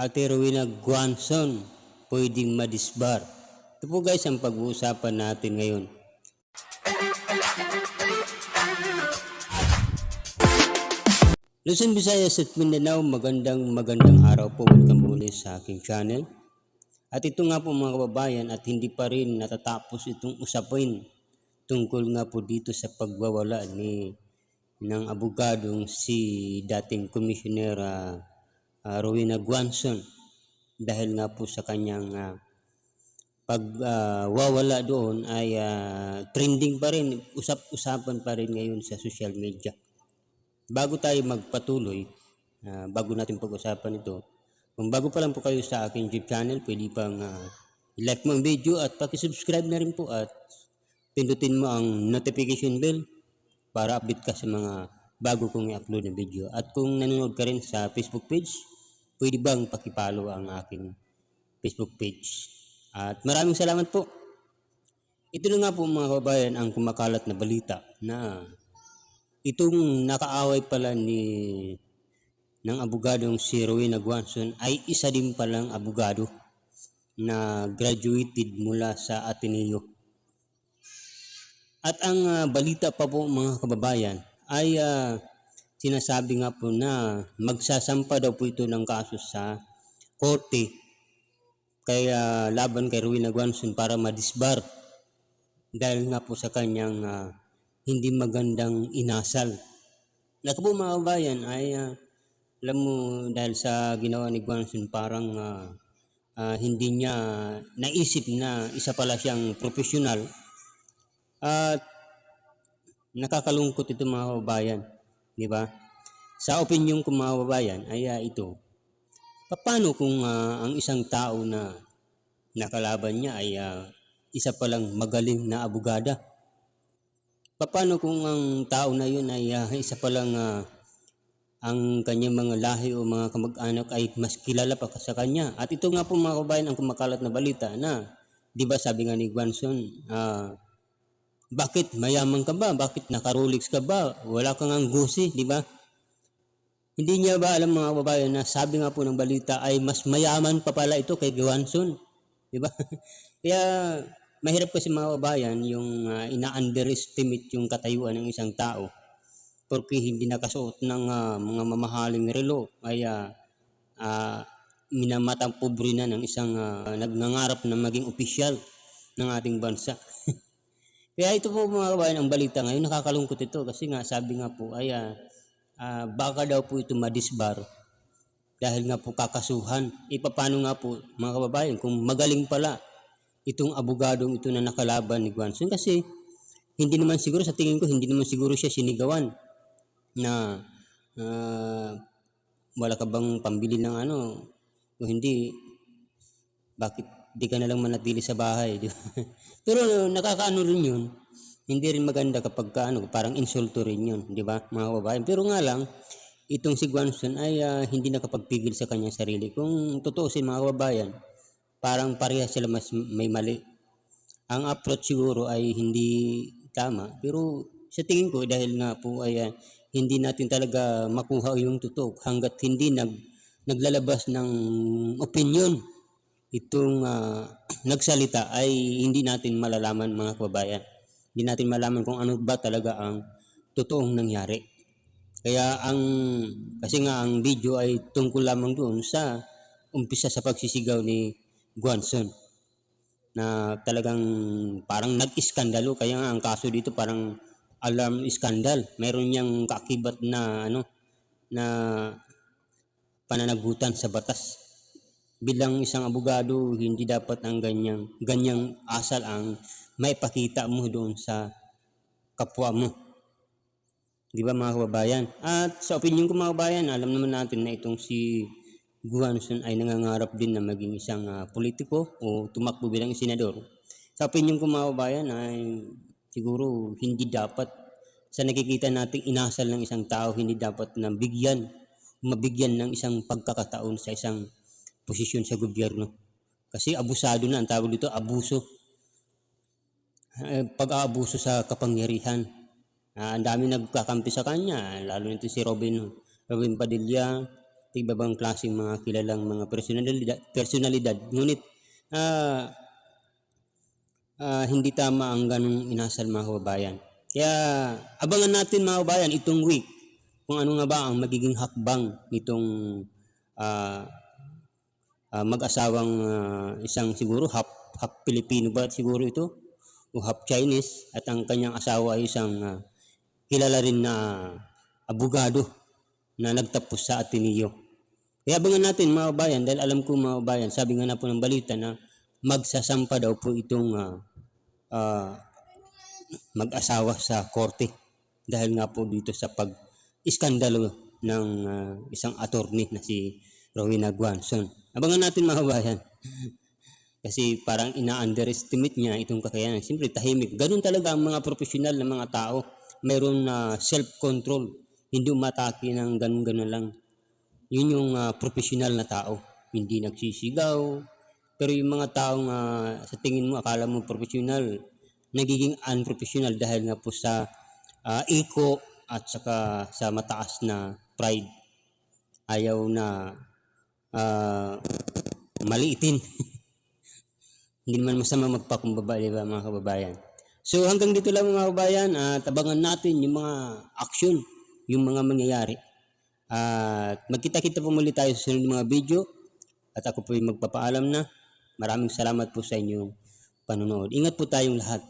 Ate Rowena Guanzon pwedeng madisbar. Ito po guys ang pag-uusapan natin ngayon. Luzon, Visayas at Mindanao, magandang araw po. Welcome muli sa aking channel. At ito nga po mga kababayan, at hindi pa rin natatapos itong usapin tungkol nga po dito sa pagwawala ng abogadong si dating Commissioner Rowena Guanzon dahil nga po sa kanyang pagwawala doon ay trending pa rin, usap-usapan pa rin ngayon sa social media. Bago tayo magpatuloy, bago natin pag-usapan ito, kung bago pa lang po kayo sa aking YouTube channel, pwede pang i-like mo ang video at paki-subscribe na rin po at pindutin mo ang notification bell para update ka sa mga bago kong i-upload na video. At kung nanonood ka rin sa Facebook page, pwede bang pakipollow ang aking Facebook page. At maraming salamat po. Ito na nga po mga kababayan ang kumakalat na balita na itong nakaaway pala ng abogadong si Rowena Guanzon ay isa din palang abogado na graduated mula sa Ateneo. At ang balita pa po mga kababayan ay sinasabi nga po na magsasampa daw po ito ng kaso sa korte kaya laban kay Rowena Guanzon para madisbar dahil nga po sa kanyang hindi magandang inasal. Naku po mga kababayan ay alam mo dahil sa ginawa ni Guanzon parang hindi niya naisip na isa pala siyang profesional. At nakakalungkot ito mga kababayan, di ba? Sa opinion ko mga kababayan ay ito. Paano kung ang isang tao na nakalaban niya ay isa palang magaling na abogada? Paano kung ang tao na yun ay isa palang ang kanyang mga lahi o mga kamag-anak ay mas kilala pa sa kanya? At ito nga po mga kababayan ang kumakalat na balita na, di ba sabi nga ni Guanzon, bakit mayaman ka ba? Bakit naka-Rolex ka ba? Wala kang anggusi, di ba? Hindi niya ba alam mga kababayan na sabi nga po ng balita ay mas mayaman pa pala ito kay Guanzon, di ba? Kaya mahirap kasi mga kababayan yung ina-underestimate yung katayuan ng isang tao porque hindi nakasuot ng mga mamahaling relo ay minamatang pobre na ng isang nagngangarap na maging opisyal ng ating bansa. Kaya ito po mga kababayan ang balita ngayon, nakakalungkot ito kasi nga sabi nga po ay baka daw po ito madisbar dahil nga po kakasuhan. Paano nga po mga kababayan kung magaling pala itong abogadong ito na nakalaban ni Guanzon, kasi hindi naman siguro, sa tingin ko hindi naman siguro siya sinigawan na wala ka bang pambili ng o hindi, bakit di ka na lang manatili sa bahay, di ba? Pero nakakaano rin yun, hindi rin maganda kapag parang insulto rin yun, di ba mga kababayan? Pero nga lang itong si Guanzon ay hindi nakapagpigil sa kanyang sarili. Kung totoo si mga kababayan, parang pareha sila mas may mali. Ang approach siguro ay hindi tama, pero sa tingin ko dahil nga po ay hindi natin talaga makuha yung tutok hanggat hindi naglalabas ng opinion itong nagsalita ay hindi natin malalaman mga kababayan. Hindi natin malaman kung ano ba talaga ang totoong nangyari. Kaya kasi nga ang video ay tungkol lamang doon sa umpisa sa pagsisigaw ni Guanzon na talagang parang nag-iskandalo, kaya nga ang kaso dito parang alarm scandal. Meron niyang kaakibat na na pananagutan sa batas. Bilang isang abogado, hindi dapat ang ganyang asal ang maipakita mo doon sa kapwa mo. Di ba mga kababayan? At sa opinion ko mga kababayan, alam naman natin na itong si Guanzon ay nangangarap din na maging isang politiko o tumakbo bilang senador. Sa opinion ko mga kababayan ay siguro hindi dapat sa nakikita nating inasal ng isang tao, hindi dapat na mabigyan ng isang pagkakataon sa isang posisyon sa gobyerno. Kasi abusado na, ang tawag dito, abuso. Pag-aabuso sa kapangyarihan. Ang dami nagkakampi sa kanya, lalo nito si Robin Padilla, iba-ibang klaseng mga kilalang mga personalidad. Ngunit ah, hindi tama ang ganong inasal mga kababayan. Kaya abangan natin mga kababayan itong week kung ano nga ba ang magiging hakbang nitong ah, mag-asawang isang siguro half Filipino ba siguro ito o half Chinese, at ang kanyang asawa ay isang kilala rin na abogado na nagtapos sa Ateneo. Kaya abangan natin mga kabayan, dahil alam ko mga kabayan, sabi nga na po ng balita na magsasampa daw po itong mag-asawa sa korte dahil nga po dito sa pag-iskandalo ng isang attorney na si Rowena Guanzon. Abangan natin mga kabayan. Kasi parang ina-underestimate niya itong kakayanan. Siyempre tahimik. Ganun talaga ang mga profesional na mga tao. Mayroon na self-control. Hindi umatake ng ganun-ganun lang. Yun yung profesional na tao. Hindi nagsisigaw. Pero yung mga taong sa tingin mo, akala mo profesional, nagiging unprofessional dahil nga po sa ego at saka sa mataas na pride. Ayaw na maliitin. Hindi naman masama magpakumbaba, di ba mga kababayan? So hanggang dito lang mga kababayan, at abangan natin yung mga action, yung mga mangyayari. At magkita-kita po muli tayo sa sunod mga video. At ako po yung magpapaalam na. Maraming salamat po sa inyong panonood. Ingat po tayong lahat.